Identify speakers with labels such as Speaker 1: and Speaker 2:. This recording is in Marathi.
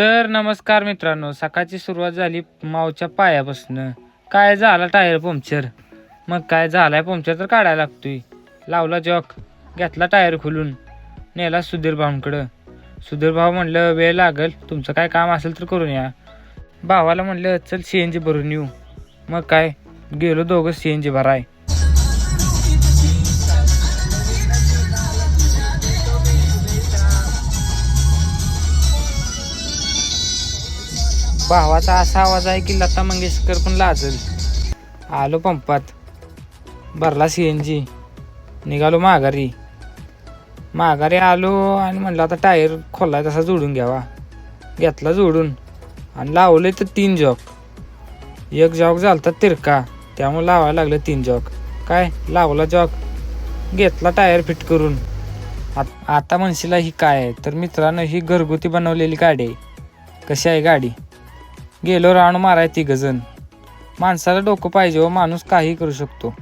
Speaker 1: तर नमस्कार मित्रांनो, सकाळची सुरुवात झाली मावच्या पायापासून. काय झाला टायर पंक्चर. मग काय झालाय पंक्चर तर काढायला लागतोय. लावला जॉक, घेतला टायर खोलून, नेला सुधीर भाऊंकडं. सुधीर भाऊ म्हणलं वेळ लागेल, तुमचं काय काम असेल तर करून या. भावाला म्हणलं चल CNG भरून येऊ. मग काय गेलो दोघं CNG भराय. भावाचा असा आवाज आहे की लता मंगेशकर पण लाजल. आलो पंपात, भरला CNG, निघालो माघारी आलो आणि म्हणलं आता टायर खोलाय तसा जोडून घ्यावा. घेतला जोडून आणि लावले तर 3 जॉक. एक जॉक झालता तिरका, त्यामुळे लावायला लागलं 3 जॉक. काय लावला जॉक, घेतला टायर फिट करून. आता म्हणशीला ही काय आहे, तर मित्रांनो ही घरगुती बनवलेली गाडी आहे. कशी आहे गाडी. गेलो राऊंड माराय 3 जण. माणसाला डोकं पाहिजे व माणूस काही करू शकतो.